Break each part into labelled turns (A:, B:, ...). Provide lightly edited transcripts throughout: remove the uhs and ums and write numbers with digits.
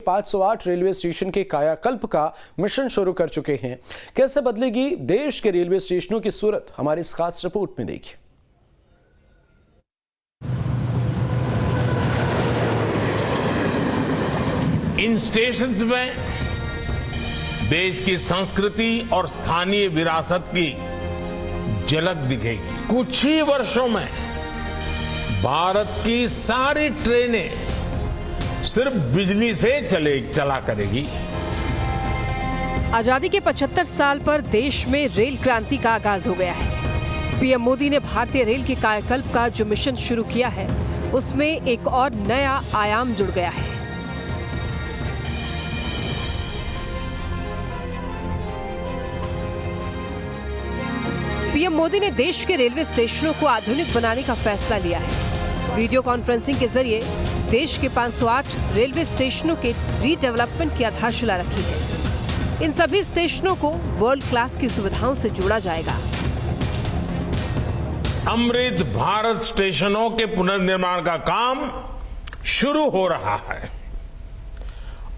A: 508 railway station के कायाकल्प का मिशन शुरू कर चुके हैं। कैसे बदलेगी देश के रेलवे स्टेशनों की सूरत, हमारी इस खास रिपोर्ट में देखिए।
B: इन स्टेशंस में देश की संस्कृति और स्थानीय विरासत की झलक दिखेगी। कुछ ही वर्षों में भारत की सारी ट्रेनें सिर्फ बिजली से चला करेगी।
C: आजादी के 75 साल पर देश में रेल क्रांति का आगाज हो गया है। पीएम मोदी ने भारतीय रेल के कायाकल्प का जो मिशन शुरू किया है, उसमें एक और नया आयाम जुड़ गया है। पीएम मोदी ने देश के रेलवे स्टेशनों को आधुनिक बनाने का फैसला लिया है। वीडियो कॉन्फ्रेंसिंग के जरिए देश के 508 रेलवे स्टेशनों के रीडेवलपमेंट की आधारशिला रखी है। इन सभी स्टेशनों को वर्ल्ड क्लास की सुविधाओं से जोड़ा जाएगा।
B: अमृत भारत स्टेशनों के पुनर्निर्माण का काम शुरू हो रहा है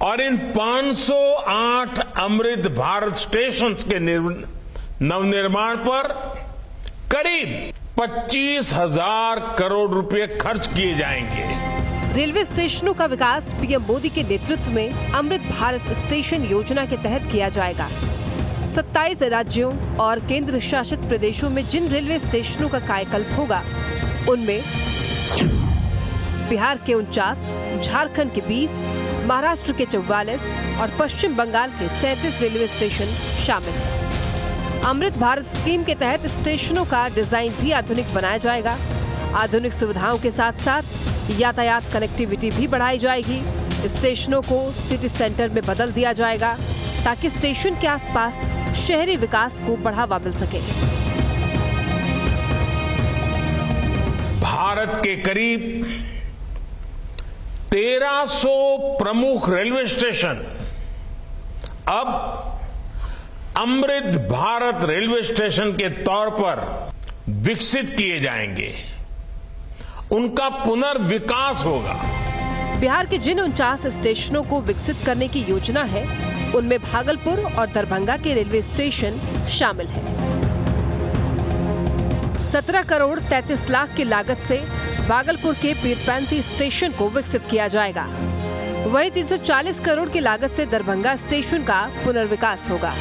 B: और इन 508 अमृत भारत स्टेशन के नवनिर्माण पर करीब 25,000 करोड़ रुपए खर्च किए जाएंगे।
C: रेलवे स्टेशनों का विकास पीएम मोदी के नेतृत्व में अमृत भारत स्टेशन योजना के तहत किया जाएगा। 27 राज्यों और केंद्र शासित प्रदेशों में जिन रेलवे स्टेशनों का कायाकल्प होगा, उनमें बिहार के 49, झारखंड के 20, महाराष्ट्र के 44 और पश्चिम बंगाल के 37 रेलवे स्टेशन शामिल हैं। अमृत भारत स्कीम के तहत स्टेशनों का डिजाइन भी आधुनिक बनाया जाएगा। आधुनिक सुविधाओं के साथ साथ यातायात कनेक्टिविटी भी बढ़ाई जाएगी। स्टेशनों को सिटी सेंटर में बदल दिया जाएगा ताकि स्टेशन के आसपास शहरी विकास को बढ़ावा मिल सके।
B: भारत के करीब 1300 प्रमुख रेलवे स्टेशन अब अमृत भारत रेलवे स्टेशन के तौर पर विकसित किए जाएंगे। उनका पुनर्विकास होगा।
C: बिहार के जिन 49 स्टेशनों को विकसित करने की योजना है, उनमें भागलपुर और दरभंगा के रेलवे स्टेशन शामिल हैं। 17 करोड़ 33 लाख की लागत से भागलपुर के पीरपैंती स्टेशन को विकसित किया जाएगा। वहीं 340 करोड़ की लागत से दरभंगा स्टेशन का पुनर्विकास होगा।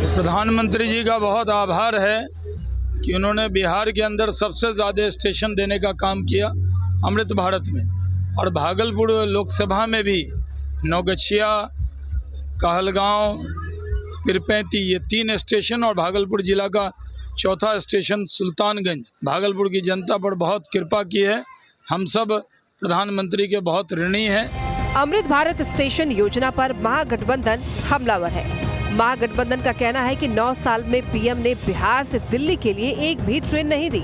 D: प्रधानमंत्री जी का बहुत आभार है कि उन्होंने बिहार के अंदर सबसे ज़्यादा स्टेशन देने का काम किया अमृत भारत में, और भागलपुर लोकसभा में भी नौगछिया, कहलगांव, पीरपैंती, ये 3 स्टेशन, और भागलपुर जिला का चौथा स्टेशन सुल्तानगंज। भागलपुर की जनता पर बहुत कृपा की है। हम सब प्रधानमंत्री के बहुत ऋणी हैं।
C: अमृत भारत स्टेशन योजना पर महागठबंधन हमलावर है। महागठबंधन का कहना है कि 9 साल में पीएम ने बिहार से दिल्ली के लिए एक भी ट्रेन नहीं दी।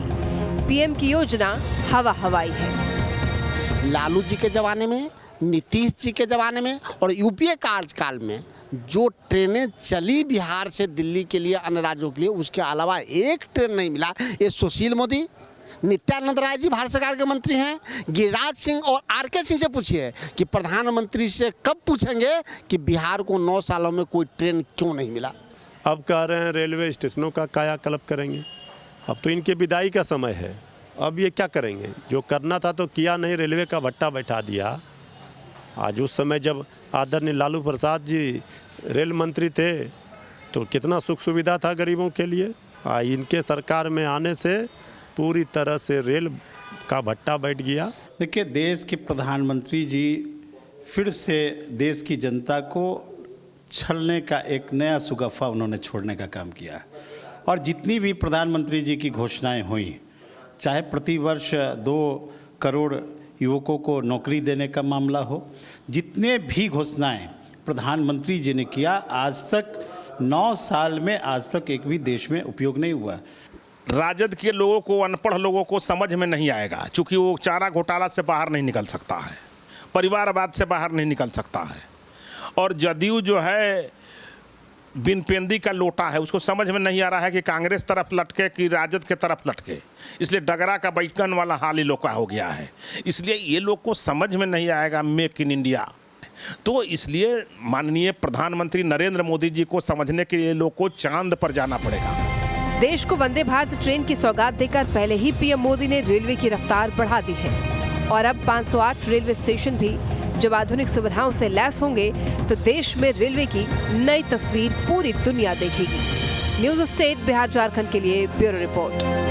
C: पीएम की योजना हवाई है।
E: लालू जी के जमाने में, नीतीश जी के जमाने में और यूपीए कार्यकाल में जो ट्रेनें चली बिहार से दिल्ली के लिए, अन्य राज्यों के लिए, उसके अलावा एक ट्रेन नहीं मिला। ये सुशील मोदी, नित्यानंद राय जी भारत सरकार के मंत्री हैं, गिरिराज सिंह और आरके सिंह से पूछिए कि प्रधानमंत्री से कब पूछेंगे कि बिहार को 9 सालों में कोई ट्रेन क्यों नहीं मिला।
F: अब कह रहे हैं रेलवे स्टेशनों का कायाकल्प करेंगे। अब तो इनके विदाई का समय है। अब ये क्या करेंगे? जो करना था तो किया नहीं, रेलवे का भट्टा बैठा दिया। आज उस समय जब आदरणीय लालू प्रसाद जी रेल मंत्री थे तो कितना सुख सुविधा था गरीबों के लिए। इनके सरकार में आने से पूरी तरह से रेल का भट्टा बैठ गया।
G: देखिए, देश के प्रधानमंत्री जी फिर से देश की जनता को छलने का एक नया सुगफ़ा उन्होंने छोड़ने का काम किया है। और जितनी भी प्रधानमंत्री जी की घोषणाएं हुई, चाहे प्रतिवर्ष 2 करोड़ युवकों को नौकरी देने का मामला हो, जितने भी घोषणाएं प्रधानमंत्री जी ने किया, आज तक 9 साल में आज तक एक भी देश में उपयोग नहीं हुआ।
H: राजद के लोगों को, अनपढ़ लोगों को समझ में नहीं आएगा, क्योंकि वो चारा घोटाला से बाहर नहीं निकल सकता है, परिवारवाद से बाहर नहीं निकल सकता है, और जदयू जो है बिन पेंदी का लोटा है, उसको समझ में नहीं आ रहा है कि कांग्रेस तरफ लटके कि राजद के तरफ लटके। इसलिए डगरा का बैठकन वाला हाल ही लोग का हो गया है। इसलिए ये लोग को समझ में नहीं आएगा मेक इन इंडिया। तो इसलिए माननीय प्रधानमंत्री नरेंद्र मोदी जी को समझने के लिए लोग को चांद पर जाना पड़ेगा।
C: देश को वंदे भारत ट्रेन की सौगात देकर पहले ही पीएम मोदी ने रेलवे की रफ्तार बढ़ा दी है और अब 508 रेलवे स्टेशन भी जब आधुनिक सुविधाओं से लैस होंगे तो देश में रेलवे की नई तस्वीर पूरी दुनिया देखेगी। न्यूज़ स्टेट बिहार झारखंड के लिए ब्यूरो रिपोर्ट।